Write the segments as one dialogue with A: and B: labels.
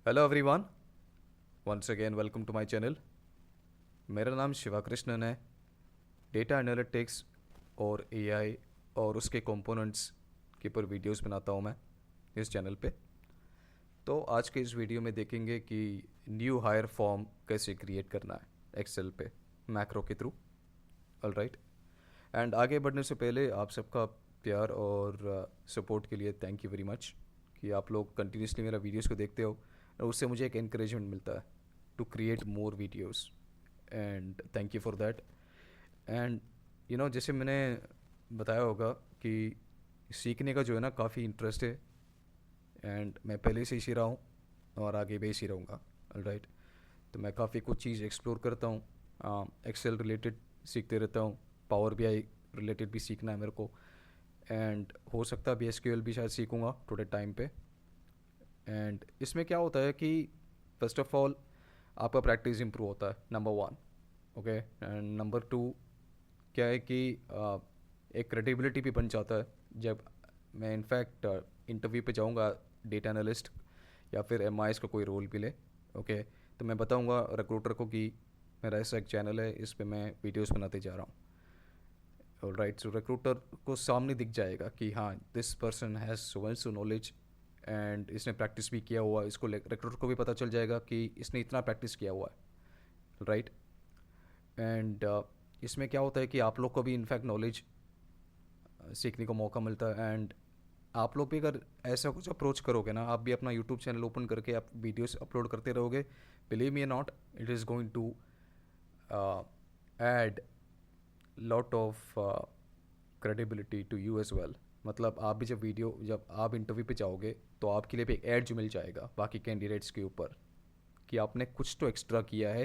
A: Hello everyone, once again welcome to my channel. मेरा नाम शिवा कृष्णन है। डेटा एनालिटिक्स और एआई और उसके कंपोनेंट्स के ऊपर वीडियोस बनाता हूँ मैं इस चैनल पे। तो आज के इस वीडियो में देखेंगे कि न्यू हायर फॉर्म कैसे क्रिएट करना है एक्सेल पे मैक्रो के थ्रू। ऑलराइट, एंड आगे बढ़ने से पहले आप सबका प्यार और सपोर्ट के लिए थैंक यू वेरी मच कि आप लोग कंटिन्यूसली मेरा वीडियोस को देखते हो और उससे मुझे एक encouragement मिलता है to create more videos, and thank you for that. And जैसे मैंने बताया होगा कि सीखने का जो है ना काफ़ी इंटरेस्ट है, एंड मैं पहले से ही सीख रहा हूँ और आगे भी इसी रहूँगा। राइट, तो मैं काफ़ी कुछ चीज़ एक्सप्लोर करता हूँ, एक्सेल रिलेटेड सीखते रहता हूँ, पावर बी आई रिलेटेड भी सीखना है मेरे को, एंड हो सकता है भी एसक्यूएल भी शायद सीखूँगा थोड़े टाइम पे। एंड इसमें क्या होता है कि फर्स्ट ऑफ ऑल आपका प्रैक्टिस इम्प्रूव होता है, number one. Okay, and number two क्या है कि एक क्रेडिबिलिटी भी बन जाता है जब मैं इनफैक्ट इंटरव्यू पे जाऊंगा, डेटा एनालिस्ट या फिर एम का कोई रोल भी ले। ओके, तो मैं बताऊंगा रिक्रूटर को कि मेरा ऐसा एक चैनल है, इस पे मैं वीडियोस बनाते जा रहा हूँ। राइट, सो रिक्रूटर को सामने दिख जाएगा कि हाँ, this person has so much so knowledge and इसने प्रैक्टिस भी किया हुआ है। इसको रिक्रूटर को भी पता चल जाएगा कि इसने इतना प्रैक्टिस किया हुआ है। राइट, एंड इसमें क्या होता है कि आप लोग को भी इनफैक्ट नॉलेज सीखने को मौका मिलता है। एंड आप लोग भी अगर ऐसा कुछ अप्रोच करोगे ना, आप भी अपना यूट्यूब चैनल ओपन करके आप वीडियोस अपलोड करते रहोगे, believe me not, it is going to add lot of credibility to you as well. मतलब आप भी जब आप इंटरव्यू पे जाओगे तो आपके लिए भी एक एड जो मिल जाएगा बाकी कैंडिडेट्स के ऊपर कि आपने कुछ तो एक्स्ट्रा किया है।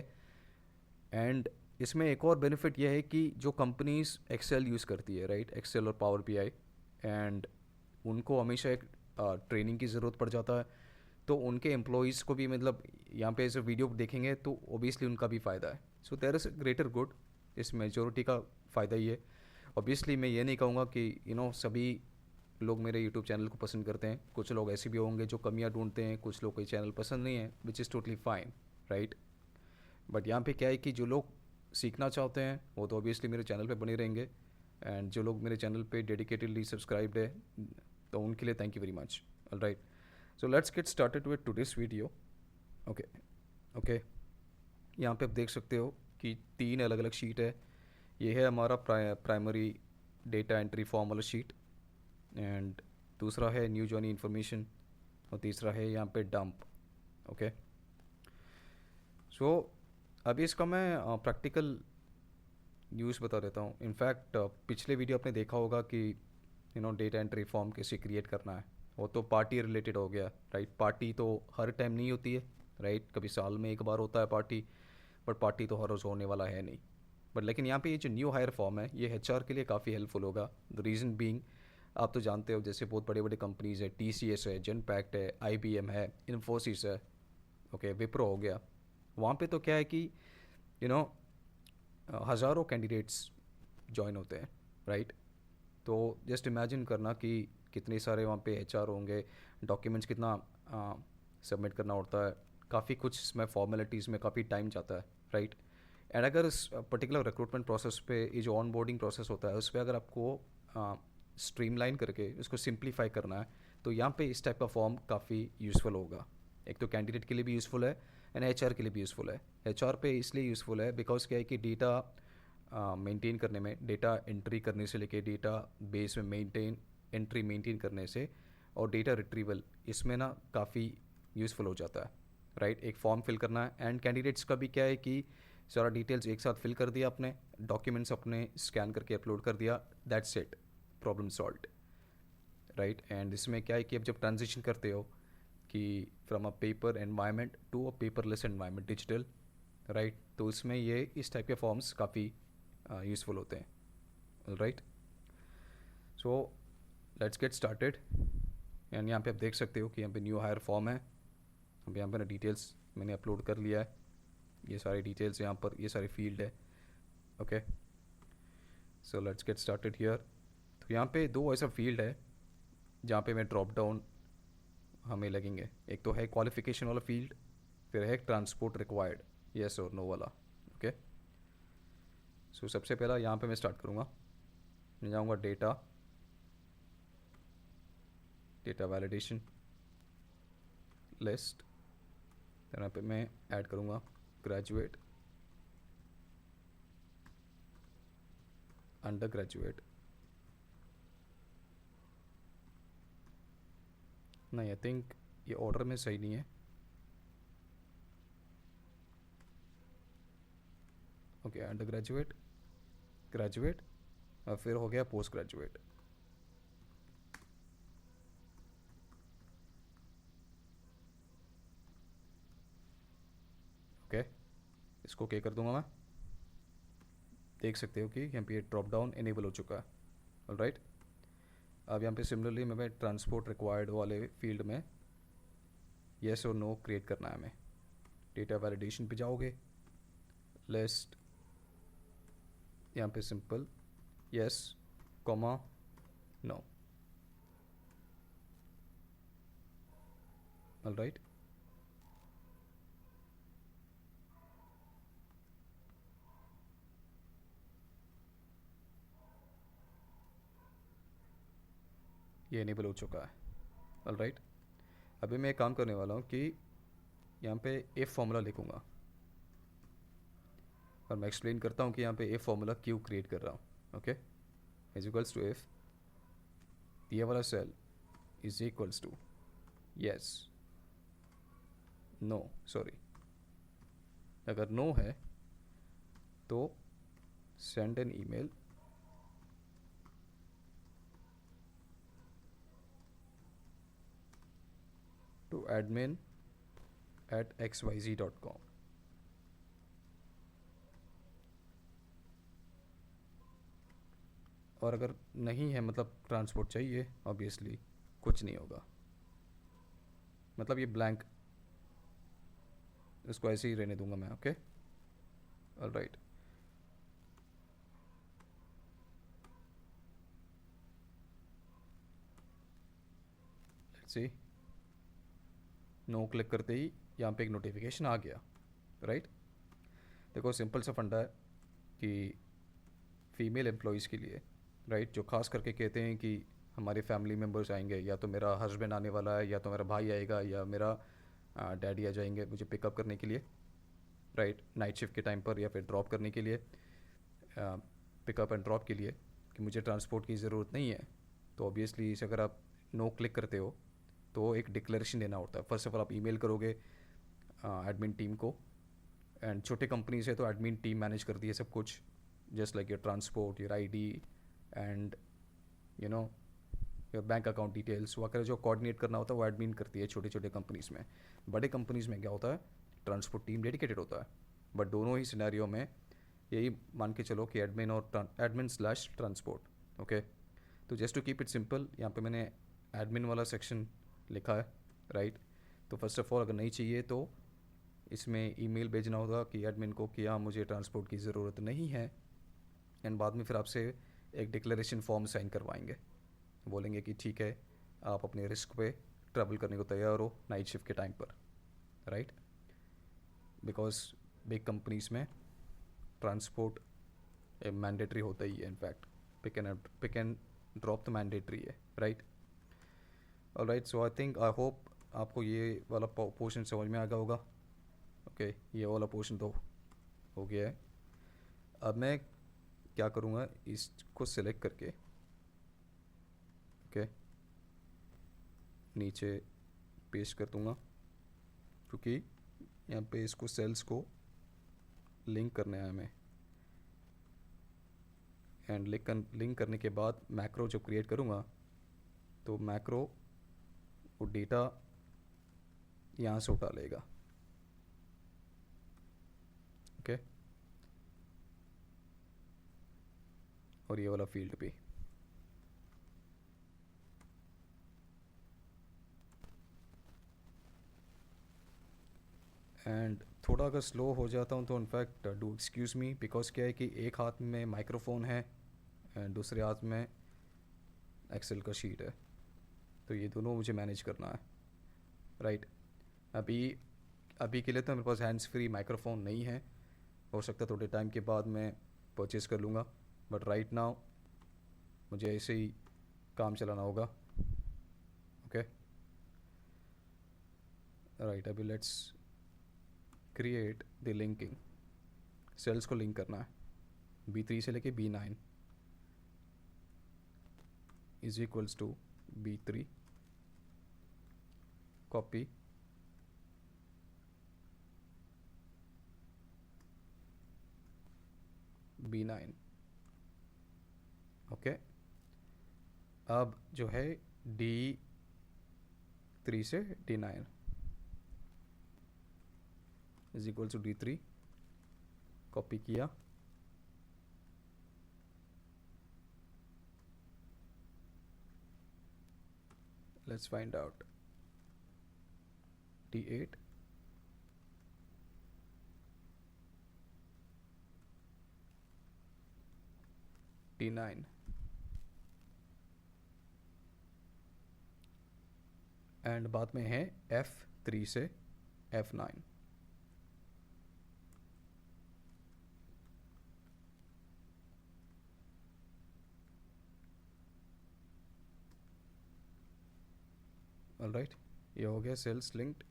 A: एंड इसमें एक और बेनिफिट यह है कि जो कंपनीज एक्सेल यूज़ करती है, राइट, एक्सेल और पावर बी आई, एंड उनको हमेशा एक ट्रेनिंग की ज़रूरत पड़ जाता है। तो उनके एम्प्लॉयज़ को भी मतलब यहाँ पे ऐसे वीडियो देखेंगे तो ओबियसली उनका भी फ़ायदा है। So there is greater good, इस मेजोरिटी का फ़ायदा ही है। ऑब्वियसली मैं ये नहीं कहूँगा कि सभी लोग मेरे यूट्यूब चैनल को पसंद करते हैं। कुछ लोग ऐसे भी होंगे जो कमियाँ ढूंढते हैं, कुछ लोग कोई चैनल पसंद नहीं है, which is totally fine. Right, but यहाँ पे क्या है कि जो लोग सीखना चाहते हैं वो तो ऑब्वियसली मेरे चैनल पे बने रहेंगे, एंड जो लोग मेरे चैनल पे डेडिकेटेडली सब्सक्राइब्ड है तो उनके लिए thank you very much. Alright, so let's get started with today's video. Okay, okay, यहाँ पे आप देख सकते हो कि तीन अलग अलग शीट है। ये है हमारा प्राइमरी डेटा एंट्री फॉर्म वाला शीट, एंड दूसरा है न्यू जॉइनी इन्फॉर्मेशन, और तीसरा है यहाँ पे डंप। ओके, सो अभी इसका मैं प्रैक्टिकल न्यूज़ बता देता हूँ। इनफैक्ट पिछले वीडियो आपने देखा होगा कि डेटा एंट्री फॉर्म कैसे क्रिएट करना है, वो तो पार्टी रिलेटेड हो गया। राइट, पार्टी तो हर टाइम नहीं होती है, राइट, कभी साल में एक बार होता है पार्टी, बट पार्टी तो हर रोज़ होने वाला है नहीं। बट लेकिन यहाँ पे ये जो न्यू हायर फॉर्म है ये एचआर के लिए काफ़ी हेल्पफुल होगा। द रीज़न बीइंग, आप तो जानते हो जैसे बहुत बड़े बड़े कंपनीज है, टीसीएस है, जेनपैक्ट है, आईबीएम है, इन्फोसिस है, ओके, विप्रो हो गया। वहाँ पे तो क्या है कि यू नो हज़ारों कैंडिडेट्स ज्वाइन होते हैं। राइट, तो जस्ट इमेजिन करना कि कितने सारे वहाँ पे एचआर होंगे, डॉक्यूमेंट्स कितना सबमिट करना होता है, काफ़ी कुछ इसमें फॉर्मेलिटीज़ में काफ़ी टाइम जाता है। राइट, एंड अगर इस पर्टिकुलर रिक्रूटमेंट प्रोसेस पे ये जो ऑन बोर्डिंग प्रोसेस होता है उस पर अगर आपको स्ट्रीमलाइन करके उसको सिंप्लीफाई करना है तो यहाँ पे इस टाइप का फॉर्म काफ़ी यूज़फुल होगा। एक तो कैंडिडेट के लिए भी यूज़फुल है एंड एचआर के लिए भी यूज़फुल है। एचआर पे इसलिए यूज़फुल है बिकॉज क्या है कि डेटा मेंटेन करने में, डेटा एंट्री करने से लेके डेटा बेस में एंट्री मेंटेन करने से और डेटा रिट्रीवल, इसमें ना काफ़ी यूज़फुल हो जाता है। राइट, एक फॉर्म फिल करना है एंड कैंडिडेट्स का भी क्या है कि सारा डिटेल्स एक साथ फिल कर दिया आपने, डॉक्यूमेंट्स अपने स्कैन करके अपलोड कर दिया, that's it, problem solved. Right, and इसमें क्या है कि अब जब ट्रांजिशन करते हो कि from a paper environment to a paperless environment digital, right, तो इसमें ये इस टाइप के फॉर्म्स काफ़ी यूज़फुल होते हैं। Right, so let's get started. And यहाँ पे आप देख सकते हो कि यहाँ पे न्यू हायर फॉर्म है। अब यहाँ पे ना डिटेल्स मैंने अपलोड कर लिया है, ये सारी डिटेल्स यहाँ पर, ये सारी फील्ड है। Okay, so let's get started here. तो यहाँ पे दो ऐसा फील्ड है जहाँ पे मैं ड्रॉप डाउन हमें लगेंगे। एक तो है क्वालिफिकेशन वाला फील्ड, फिर है ट्रांसपोर्ट रिक्वायर्ड, येस और नो वाला। ओके, सो सबसे पहला यहाँ पे मैं स्टार्ट करूँगा। मैं जाऊँगा डेटा, डेटा वैलिडेशन लिस्ट, यहाँ पे मैं ऐड करूँगा ग्रेजुएट, अंडर ग्रेजुएट। नहीं, आई थिंक ये ऑर्डर में सही नहीं है। ओके, अंडर ग्रेजुएट, ग्रेजुएट और फिर हो गया पोस्ट ग्रेजुएट। ओके, इसको क्या कर दूंगा मैं, देख सकते हो कि यहाँ पे ड्रॉप डाउन इनेबल हो चुका है। ऑलराइट, अब यहाँ पे सिमिलरली मैं ट्रांसपोर्ट रिक्वायर्ड वाले फील्ड में येस और नो क्रिएट करना है हमें। डेटा वैलिडेशन पे जाओगे, लिस्ट, यहाँ पे simple yes comma no. Alright, ये इनेबल हो चुका है। ऑलराइट, अभी मैं एक काम करने वाला हूँ कि यहाँ पे इफ़ फॉर्मूला लिखूँगा और मैं एक्सप्लेन करता हूँ कि यहाँ पे इफ़ फॉर्मूला क्यों क्रिएट कर रहा हूँ। Okay, is equals to if ये वाला cell is equals to yes, no, sorry, अगर नो है तो send an email to admin@xyz.com। और अगर नहीं है, मतलब ट्रांसपोर्ट चाहिए, ऑब्वियसली कुछ नहीं होगा, मतलब ये ब्लैंक, इसको ऐसे ही रहने दूंगा मैं। Okay, alright, let's see, no click करते ही यहाँ पे एक नोटिफिकेशन आ गया। राइट, देखो सिंपल सा फंडा है कि फीमेल एम्प्लॉयज़ के लिए, राइट, जो खास करके कहते हैं कि हमारे फैमिली मेम्बर्स आएंगे, या तो मेरा हस्बैंड आने वाला है, या तो मेरा भाई आएगा, या मेरा डैडी आ जाएंगे मुझे पिकअप करने के लिए, राइट, नाइट शिफ्ट के टाइम पर, या फिर ड्रॉप करने के लिए, पिकअप एंड ड्रॉप के लिए, कि मुझे ट्रांसपोर्ट की ज़रूरत नहीं है। तो ऑब्वियसली इसे अगर आप नो क्लिक करते हो तो एक डिक्लेरेशन देना होता है। फर्स्ट ऑफ ऑल आप ईमेल करोगे एडमिन टीम को, एंड छोटे कंपनी से तो एडमिन टीम मैनेज करती है सब कुछ, just like your transport, your ID and you know your bank account details वगैरह जो कोऑर्डिनेट करना होता है वो एडमिन करती है छोटे छोटे कंपनीज़ में। बड़े कंपनीज़ में क्या होता है, ट्रांसपोर्ट टीम डेडिकेटेड होता है। बट दोनों ही सिनेरियो में यही मान के चलो कि एडमिन और एडमिन स्लैश ट्रांसपोर्ट। ओके, तो just to keep it simple यहाँ पे मैंने एडमिन वाला सेक्शन लिखा है। राइट, तो फर्स्ट ऑफ ऑल अगर नहीं चाहिए तो इसमें ईमेल भेजना होगा कि एडमिन को कि हाँ मुझे ट्रांसपोर्ट की ज़रूरत नहीं है, एंड बाद में फिर आपसे एक डिक्लेरेशन फॉर्म साइन करवाएंगे, बोलेंगे कि ठीक है आप अपने रिस्क पे ट्रैवल करने को तैयार हो नाइट शिफ्ट के टाइम पर। राइट, बिकॉज बिग कंपनीज में ट्रांसपोर्ट मैंडेटरी होता ही है, इनफैक्ट पिक एंड ड्रॉप तो मैंडेटरी है। Right, alright, so I think I hope आपको ये वाला पोर्शन समझ में आ गया होगा। ओके, ये वाला पोर्शन तो हो गया है। अब मैं क्या करूँगा, इसको सिलेक्ट करके ओके नीचे पेस्ट कर दूँगा, क्योंकि यहाँ पे इसको सेल्स को लिंक करना है हमें, एंड लिंक करने के बाद मैक्रो जब क्रिएट करूँगा तो मैक्रो वो डेटा यहाँ से उठा लेगा। ओके, और ये वाला फील्ड भी। एंड थोड़ा अगर स्लो हो जाता हूँ तो in fact do excuse me, because क्या है कि एक हाथ में माइक्रोफोन है एंड दूसरे हाथ में एक्सेल का शीट है, तो ये दोनों मुझे मैनेज करना है। राइट। अभी अभी के लिए तो मेरे पास हैंड्स फ्री माइक्रोफोन नहीं है, हो सकता है थोड़े टाइम के बाद मैं परचेज़ कर लूँगा, बट राइट नाउ मुझे ऐसे ही काम चलाना होगा। ओके राइट, अभी let's create the linking. Cells को लिंक करना है, B3 से लेके B9 is equals to B3 copy B9। Okay अब जो है D3 से D9 is equal to D3 copy किया, let's find out D8 D9 and बाद में है F3 से F9। ऑलराइट, ये हो गया सेल्स लिंक्ड।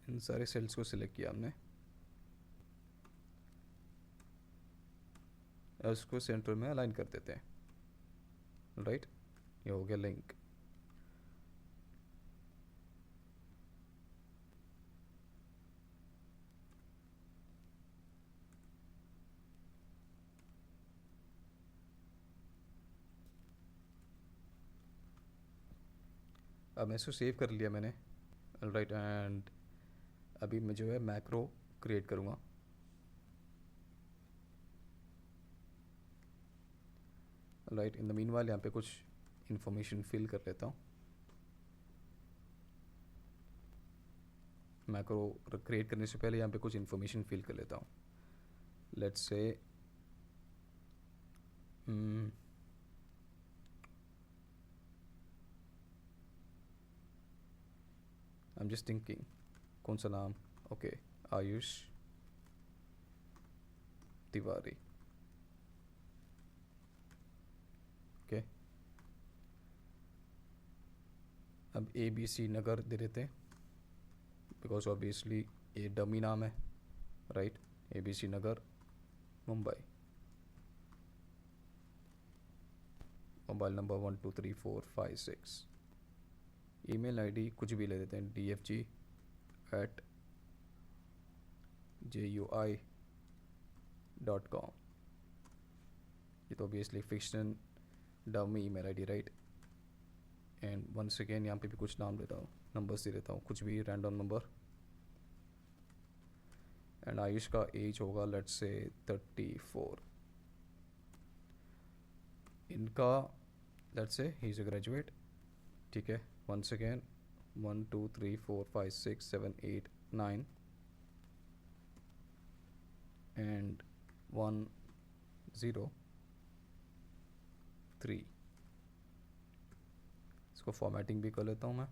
A: इन सारे सेल्स को सिलेक्ट किया हमने, उसको सेंटर में अलाइन कर देते हैं। राइट, ये हो गया लिंक। अब मैं इसको सेव कर लिया मैंने। राइट, एंड अभी मैं जो है मैक्रो क्रिएट करूँगा। राइट, इन द मीनवाइल यहाँ पे कुछ इंफॉर्मेशन फिल कर लेता हूँ। मैक्रो क्रिएट करने से पहले यहाँ पे कुछ इंफॉर्मेशन फिल कर लेता हूँ। Let's say I am just thinking कौन सा नाम। ओके, आयुष तिवारी। ओके, अब ABC नगर दे देते हैं, बिकॉज ऑब्वियसली ये डमी नाम है। राइट, ABC नगर Mumbai. Mobile number 123456। Email ID कुछ भी ले देते हैं, dfg@jui.com। ये तो obviously fiction dummy email ID, right. And once again यहाँ पे भी कुछ नाम देता हूँ, नंबर्स दे देता हूँ, कुछ भी रैंडम नंबर। एंड आयुष का एज होगा लेट्स से 34। इनका let's say he is a graduate. ठीक है, वंस अगेन 1 2 3 4 5 6 7 8 9 एंड 1 0 3। इसको फॉर्मेटिंग भी कर लेता हूँ मैं।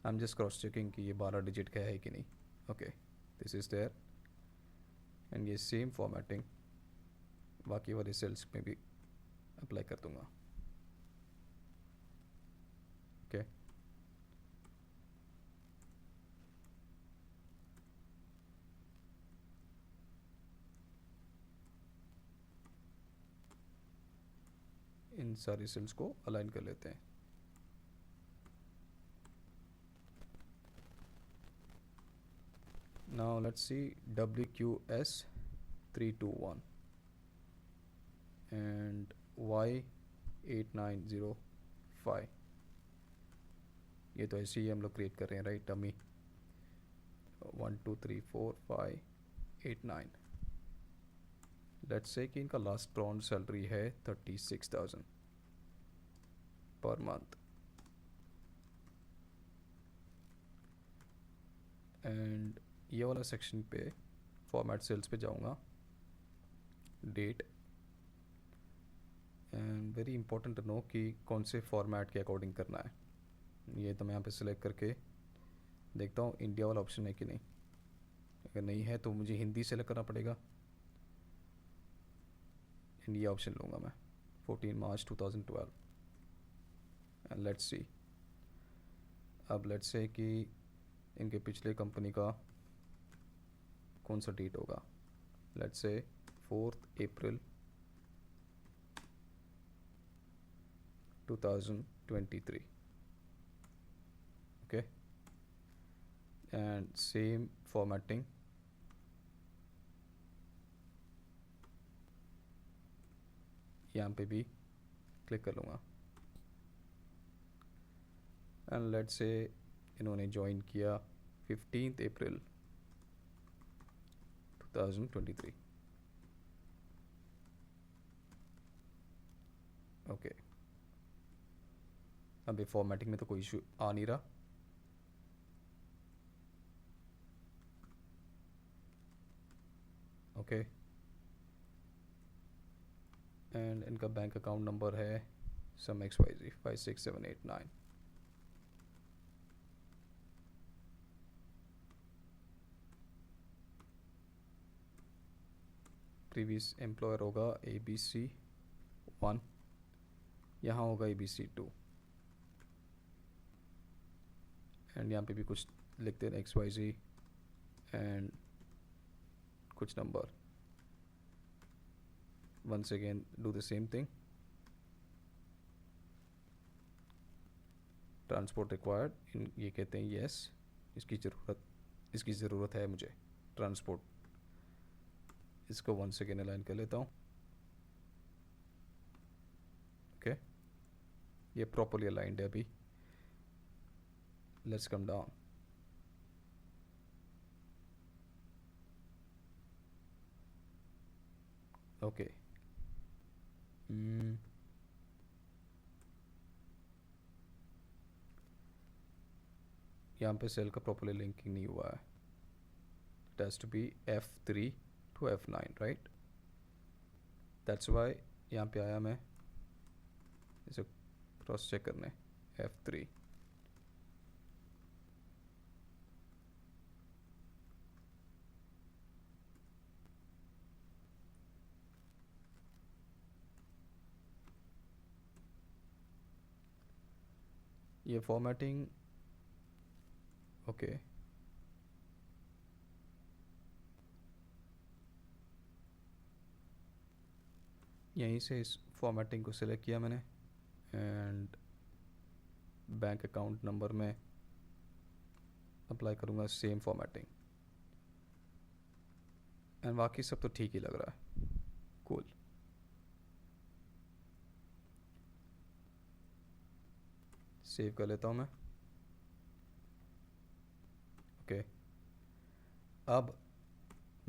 A: I am just cross checking कि ये 12 डिजिट का है कि नहीं। Okay, this is there. And ये सेम फॉर्मेटिंग बाकी वाले सेल्स में भी अप्लाई कर दूंगा। ओके, इन सारी सेल्स को अलाइन कर लेते हैं। Now let's see WQS321 and Y8905। ये तो ऐसे ही हम लोग क्रिएट कर रहे हैं, राइट। डमी 1 2 3 4 5 8 9। लेट्स से कि इनका लास्ट ग्राउंड सैलरी है 36,000 पर मंथ, एंड ये वाला सेक्शन पे फॉर्मेट सेल्स पे जाऊँगा, date, and very important to know कि कौन से फॉर्मेट के अकॉर्डिंग करना है। ये तो मैं यहाँ पे सिलेक्ट करके देखता हूँ इंडिया वाला ऑप्शन है कि नहीं। अगर नहीं है तो मुझे हिंदी सेलेक्ट करना पड़ेगा, इंडिया ऑप्शन लूँगा मैं, 14 मार्च 2012, एंड लेट्स सी। अब लेट्स से कि इनके पिछले कंपनी का कौन सा डेट होगा, let's say 4 April 2023, okay, and same formatting, यहाँ पे भी क्लिक कर लूँगा, एंड लेट्स से इन्होंने ज्वाइन किया 15 अप्रैल 2023, ओके। अभी फॉर्मेटिंग में तो कोई इशू आ नहीं रहा, ओके, एंड इनका बैंक अकाउंट नंबर है सम XYZ 56789, प्रीवियस एम्प्लॉयर होगा ABC1, यहाँ होगा ABC2, एंड यहाँ पे भी कुछ लिखते हैं XYZ एंड कुछ number. once again do the same thing, transport required, ये कहते हैं यस, इसकी ज़रूरत है मुझे ट्रांसपोर्ट। इसको once again अलाइन कर लेता हूँ, ओके, ये प्रॉपरली अलाइंड है अभी। लेट्स कम डाउन, ओके, यहाँ पे सेल का प्रॉपरली लिंकिंग नहीं हुआ है, it has to be F3 to F9, right, that's why यहाँ पे आया मैं इसे क्रॉस चेक करने, F3, ये फॉर्मेटिंग, ओके, यहीं से इस फॉर्मेटिंग को सिलेक्ट किया मैंने, एंड बैंक अकाउंट नंबर में अप्लाई करूँगा सेम फॉर्मेटिंग, एंड बाकी सब तो ठीक ही लग रहा है, कूल। सेव कर लेता हूँ मैं, ओके। अब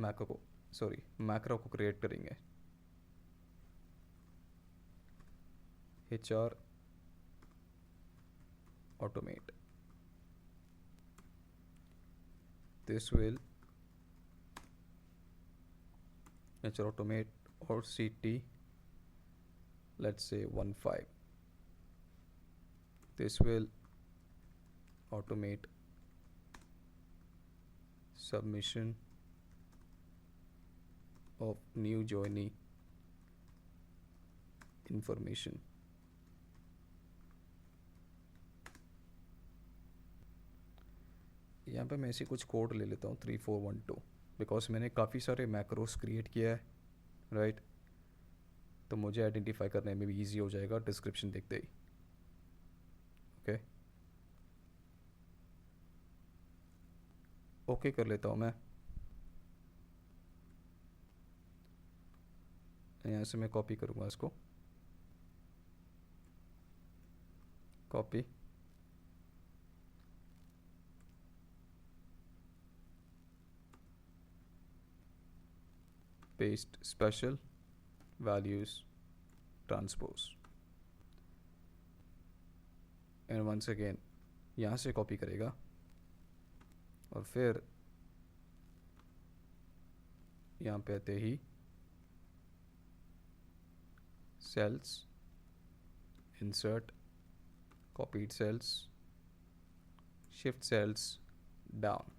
A: मैक्रो को क्रिएट करेंगे, HR automate, this will HR automate or CT, let's say 15, this will automate submission of new joinee information, यहाँ पे मैं ऐसे कुछ कोड ले लेता हूँ 3412, बिकॉज मैंने काफ़ी सारे मैक्रोस क्रिएट किया है, राइट, तो मुझे आइडेंटिफाई करने में भी ईजी हो जाएगा डिस्क्रिप्शन देखते ही, ओके, ओके कर लेता हूँ मैं, यहाँ से मैं कॉपी करूँगा इसको, copy, paste special, values transpose, and once again यहाँ से कॉपी करेगा और फिर यहाँ पे आते ही cells, insert, copied cells, shift cells down.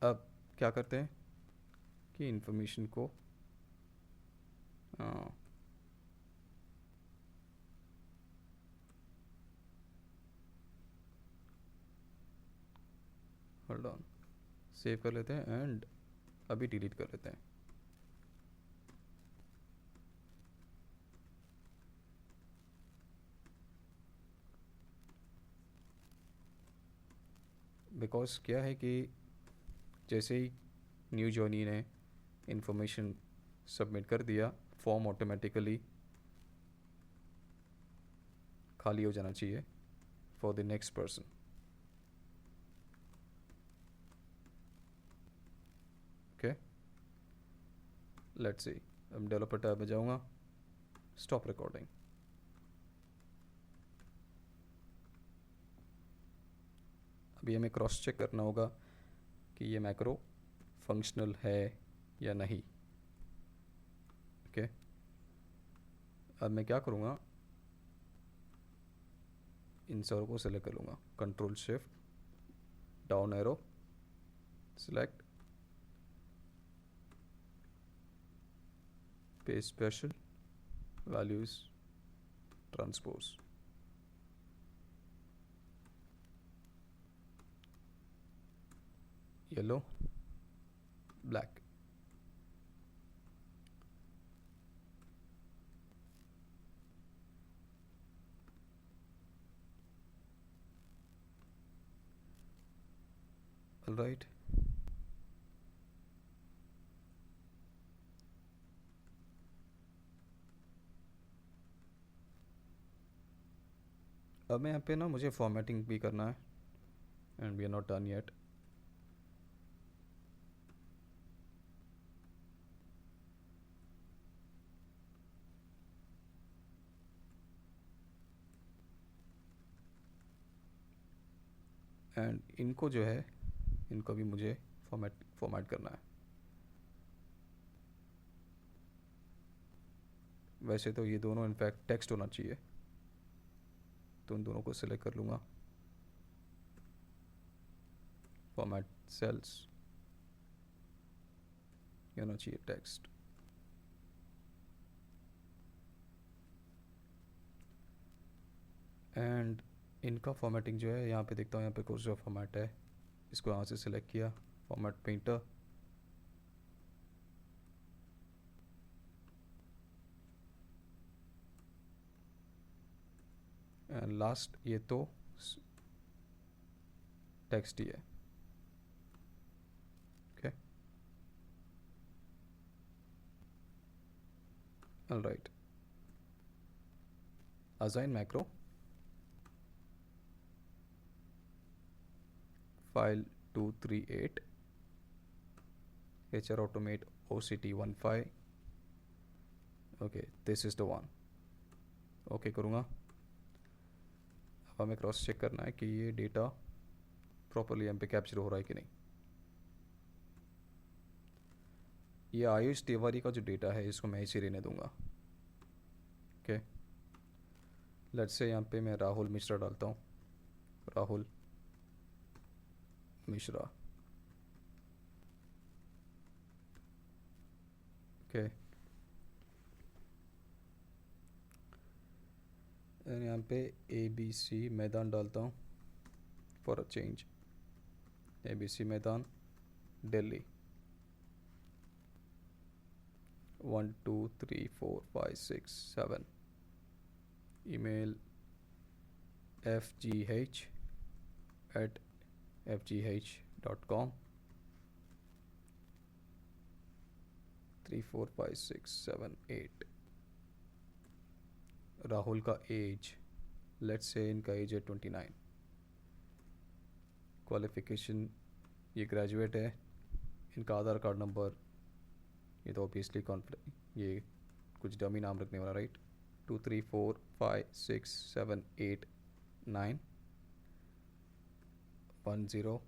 A: अब क्या करते हैं कि इंफॉर्मेशन को होल्ड ऑन, सेव कर लेते हैं एंड अभी डिलीट कर लेते हैं. बिकॉज क्या है कि जैसे ही न्यू जर्नी ने इंफॉर्मेशन सबमिट कर दिया, फॉर्म ऑटोमेटिकली खाली हो जाना चाहिए for the next person. Okay, let's see. अब डेवलपर टैब में जाऊंगा, स्टॉप रिकॉर्डिंग. अभी हमें क्रॉस चेक करना होगा कि ये मैक्रो फंक्शनल है या नहीं. ओके, अब मैं क्या करूँगा, इन सब को सेलेक्ट कर लूँगा, control shift down arrow, select, paste special, values transpose. Yellow, black. All right, अब मैं यहाँ पे ना मुझे फॉर्मेटिंग भी करना है and we are not done yet. And इनको जो है, इनको भी मुझे फॉर्मेट करना है. वैसे तो ये दोनों इनफैक्ट टेक्स्ट होना चाहिए, तो उन दोनों को सिलेक्ट कर लूँगा, फॉर्मेट सेल्स, ये होना चाहिए टेक्स्ट. एंड इनका फॉर्मेटिंग जो है, यहाँ पे देखता हूँ यहाँ पे कुछ जो फॉर्मेट है, इसको यहाँ से सिलेक्ट किया, फॉर्मेट पेंटर, एंड लास्ट ये तो टेक्स्ट ही है. Okay, all right. Assign macro, file 238 HR automate OCT15. okay, this is the one. okay करूँगा. अब हमें क्रॉस चेक करना है कि ये डेटा प्रॉपरली यहाँ पे कैप्चर हो रहा है कि नहीं. ये आयुष तिवारी का जो डेटा है, इसको मैं इसे रहने दूंगा. ओके, लेट्स से यहाँ पे मैं राहुल मिश्रा डालता हूँ, राहुल मिश्रा. ओके, यहाँ पे ABC मैदान डालता हूँ फॉर अ चेंज. ABC मैदान, दिल्ली 1 2 3 4 5 6 7. Email fgh@fgh.com 3 4 5 6 7 8. राहुल का एज, लेट्स से इनका एज है 29. क्वालिफ़िकेशन ये ग्रेजुएट है। इनका आधार कार्ड नंबर, ये तो ऑब्वियसली ये कुछ डमी नाम रखने वाला, right. 2 3 4 5 6 7 8 9 1 0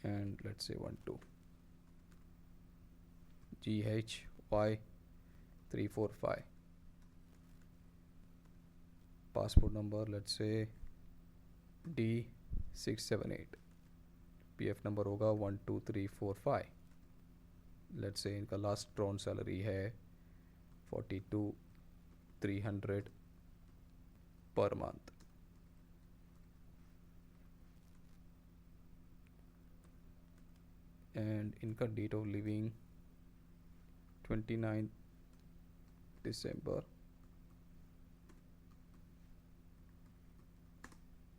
A: and let's say 1 2 GHY 345. Passport number, let's say D678. PF number होगा 12345. Let's say इनका लास्ट ड्रॉन सैलरी है 42,300 पर मंथ। एंड इनका date of leaving 29 December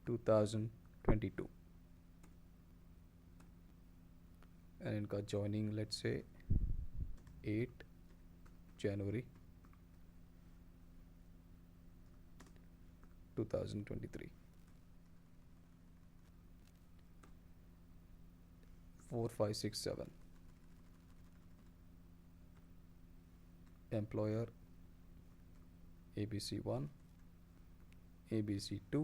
A: 2022 and इनका joining let's say 8 January 2023। 4 5 6 7 employer ABC1 ABC2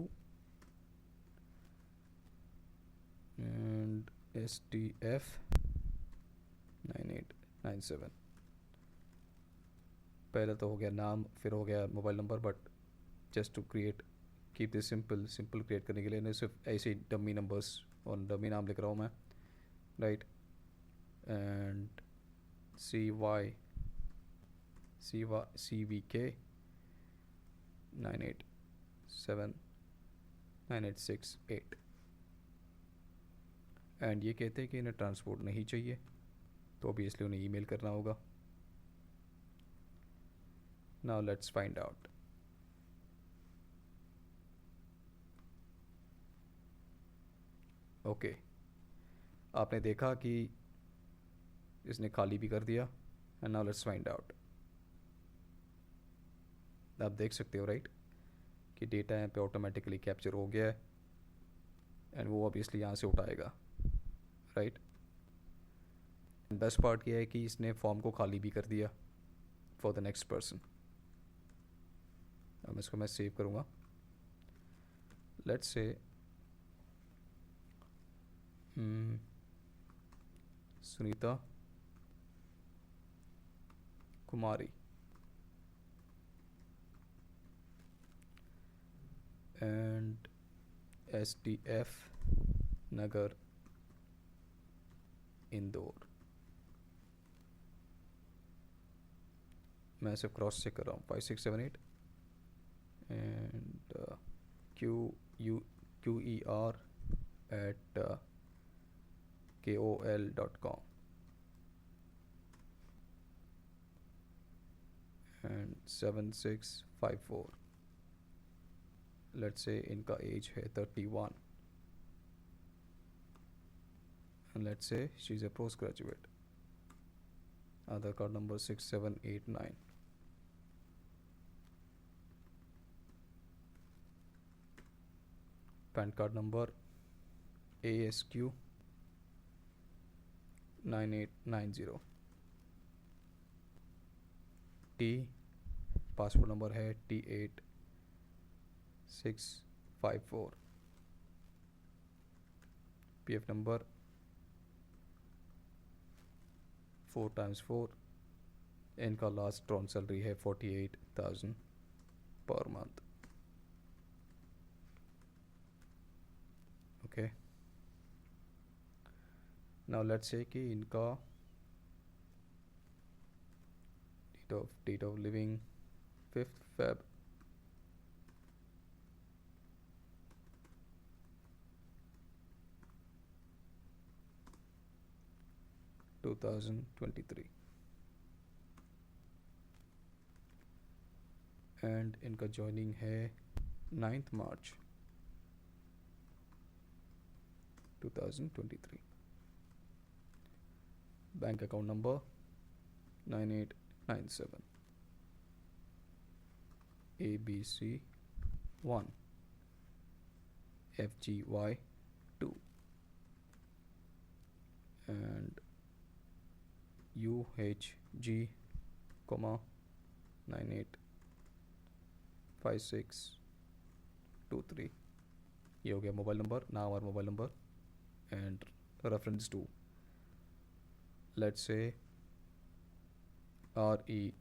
A: and STF 9897। पहले तो हो गया नाम, फिर हो गया mobile number, but just to create keep this simple create करने के लिए मैं सिर्फ ऐसे डमी नंबर्स और डमी नाम लिख रहा हूँ मैं, राइट। एंड CVK 986986 एंड ये कहते हैं कि इन्हें ट्रांसपोर्ट नहीं चाहिए, तो ऑब्वियसली उन्हें ईमेल करना होगा। Now let's find out. Okay, आपने देखा कि इसने खाली भी कर दिया। And now let's find out. आप देख सकते हो राइट कि डेटा यहाँ पे ऑटोमेटिकली कैप्चर हो गया है एंड वो ऑब्वियसली यहाँ से उठाएगा, राइट। बेस्ट पार्ट ये है कि इसने फॉर्म को खाली भी कर दिया फॉर द नेक्स्ट पर्सन। अब इसको मैं सेव करूँगा। Let's say Sunita Kumari and STF नगर इंदौर। मैं सिर्फ क्रॉस चेक कर रहा हूँ 5678 and QER@KOL.com and 7654। Let's say इनका एज है 31 and let's say she's a postgraduate. Aadhaar card number 6789. PAN card number ASQ 9890। T passport number है T8654। PF number 4x4। इनका last drawn salary है 48,000 per month. Okay, now let's say कि इनका date of leaving 5th Feb 2023 and इनका joining है 9th March 2023। Bank account number 9897 ABC 1, FGY 2, and UHG, 985623. ये हो गया मोबाइल नंबर, नाम और mobile number, and reference to, let's say REG,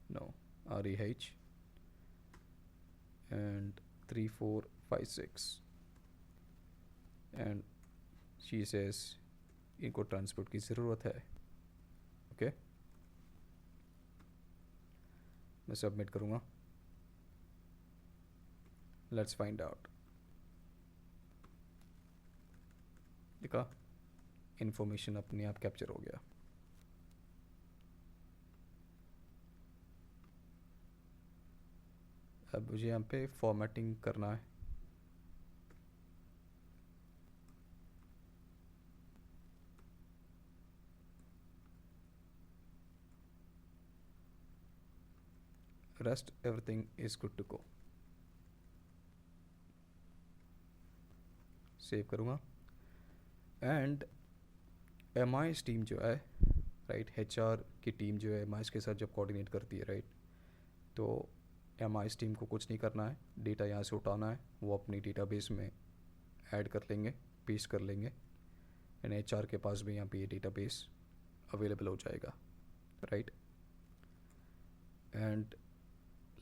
A: no, REH, and 3456, and she says इनको transport की ज़रूरत है. ओके, मैं सबमिट करूँगा. Let's find out. देखा, इन्फॉर्मेशन अपने आप कैप्चर हो गया. अब मुझे यहाँ पे फॉर्मेटिंग करना है. Rest everything is good to go. Save करूँगा. एंड MIS टीम जो है, राइट, HR की टीम जो है MIS के साथ जब कोऑर्डिनेट करती है, राइट, तो MIS टीम को कुछ नहीं करना है. डेटा यहाँ से उठाना है, वो अपनी डेटाबेस में ऐड कर लेंगे, पेस्ट कर लेंगे, एंड HR के पास भी यहाँ पे ये डेटाबेस अवेलेबल हो जाएगा, राइट. एंड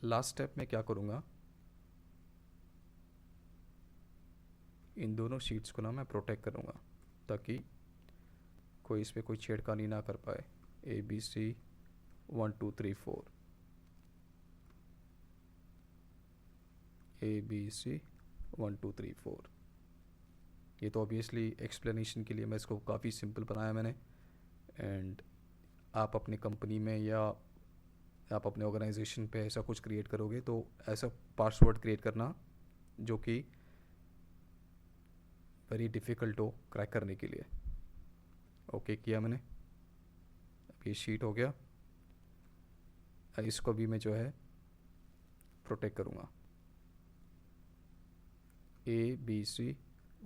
A: लास्ट स्टेप में क्या करूँगा, इन दोनों शीट्स को ना मैं प्रोटेक्ट करूँगा ताकि कोई इस पर कोई छेड़खानी ना कर पाए. ABC 1 2 3 4, ABC 1 2 3 4. ये तो ऑब्वियसली एक्सप्लेनेशन के लिए मैं इसको काफ़ी सिंपल बनाया मैंने. एंड आप अपनी कंपनी में या आप अपने ऑर्गेनाइजेशन पे ऐसा कुछ क्रिएट करोगे तो ऐसा पासवर्ड क्रिएट करना जो कि वेरी डिफ़िकल्ट हो क्रैक करने के लिए. ओके किया मैंने. अब ये शीट हो गया. इसको भी मैं जो है प्रोटेक्ट करूँगा. ABC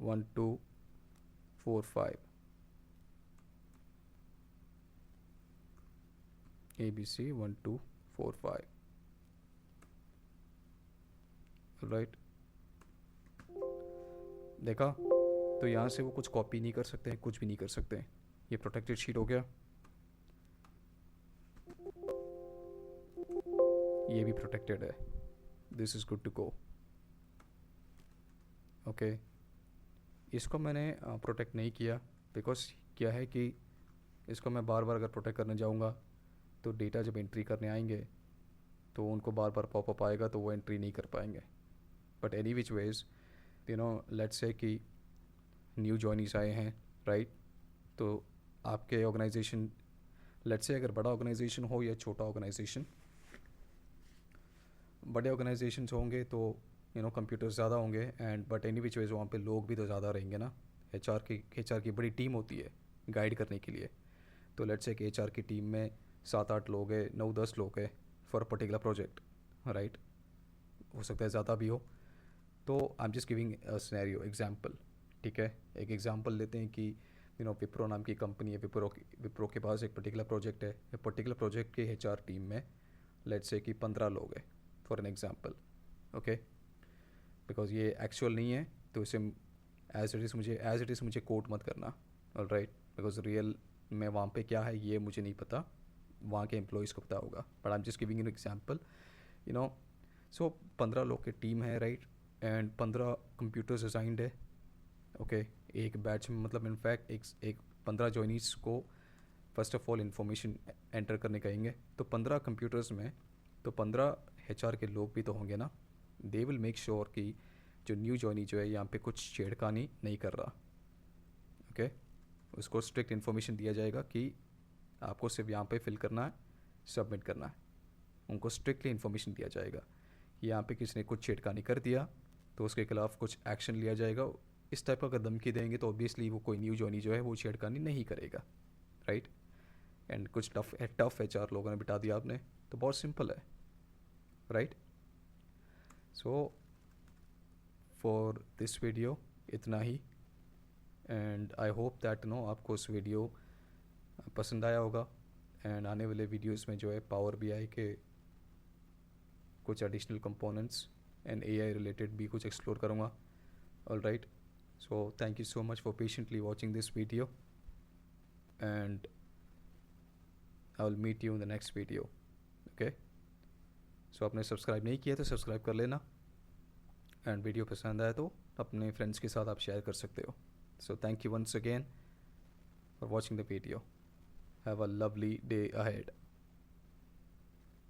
A: 1 2 4 5, ABC 1 2 4 5, right. देखा, तो यहाँ से वो कुछ कॉपी नहीं कर सकते, कुछ भी नहीं कर सकते. ये प्रोटेक्टेड शीट हो गया. ये भी प्रोटेक्टेड है. This is good to go. Okay, इसको मैंने प्रोटेक्ट नहीं किया बिकॉज क्या है कि इसको मैं बार बार अगर प्रोटेक्ट करने जाऊँगा तो डेटा जब एंट्री करने आएंगे तो उनको बार बार पॉपअप आएगा तो वो एंट्री नहीं कर पाएंगे. But any which ways, let's say कि न्यू जॉइनीस आए हैं, राइट, तो आपके ऑर्गेनाइजेशन, लेट्स से अगर बड़ा ऑर्गेनाइजेशन हो या छोटा ऑर्गेनाइजेशन, बड़े ऑर्गेनाइजेशन होंगे तो कंप्यूटर्स ज़्यादा होंगे, and but any which ways वहाँ पे लोग भी तो ज़्यादा रहेंगे ना. HR की बड़ी टीम होती है गाइड करने के लिए. तो लेट्स से कि HR की टीम में 7-8 लोग है, 9-10 लोग है for a particular project, right. हो सकता है ज़्यादा भी हो. तो आई am just giving a scenario example. ठीक है, एक एग्जांपल लेते हैं कि विप्रो नाम की कंपनी है. विप्रो के पास एक पर्टिकुलर प्रोजेक्ट है. पर्टिकुलर प्रोजेक्ट के HR टीम में लेट्स से कि 15 लोग हैं for an example. Okay, because ये एक्चुअल नहीं है तो इसे एज इट इज़ मुझे कोट मत करना, ऑलराइट, बिकॉज रियल में वहाँ पे क्या है ये मुझे नहीं पता, वहाँ के एम्प्लॉयज़ को पता होगा. But I am just giving an example. So 15 लोग की टीम है, राइट, एंड 15 कंप्यूटर्स असाइंड है. ओके, एक बैच में, मतलब इनफैक्ट एक 15 जॉइनीस को first of all information enter करने कहेंगे. तो 15 कंप्यूटर्स में तो 15 HR के लोग भी तो होंगे ना. दे विल मेक श्योर कि जो न्यू जॉइनी जो है यहाँ पे कुछ छेड़खानी नहीं कर रहा. ओके, उसको स्ट्रिक्ट इन्फॉर्मेशन दिया जाएगा कि आपको सिर्फ यहाँ पे फिल करना है, सबमिट करना है. उनको स्ट्रिक्टली इन्फॉर्मेशन दिया जाएगा कि यहाँ पे किसी ने कुछ छेड़खानी कर दिया तो उसके खिलाफ कुछ एक्शन लिया जाएगा. इस टाइप का अगर धमकी देंगे तो ऑब्वियसली वो कोई न्यू जॉइनी जो है वो छेड़खानी नहीं करेगा, राइट. एंड कुछ टफ HR लोगों ने बिठा दिया आपने, तो बहुत सिंपल है. Right. So for this video इतना ही. And I hope that no आपको इस वीडियो पसंद आया होगा. एंड आने वाले वीडियोस में जो है पावर बीआई के कुछ additional components and AI related भी कुछ एक्सप्लोर करूँगा. All right. So thank you so much for patiently watching this video and I will meet you in the next video. Okay. So आपने subscribe नहीं किया तो subscribe कर लेना. And video पसंद आया तो अपने फ्रेंड्स के साथ आप शेयर कर सकते हो. So thank you once again for watching the video. Have a lovely day ahead.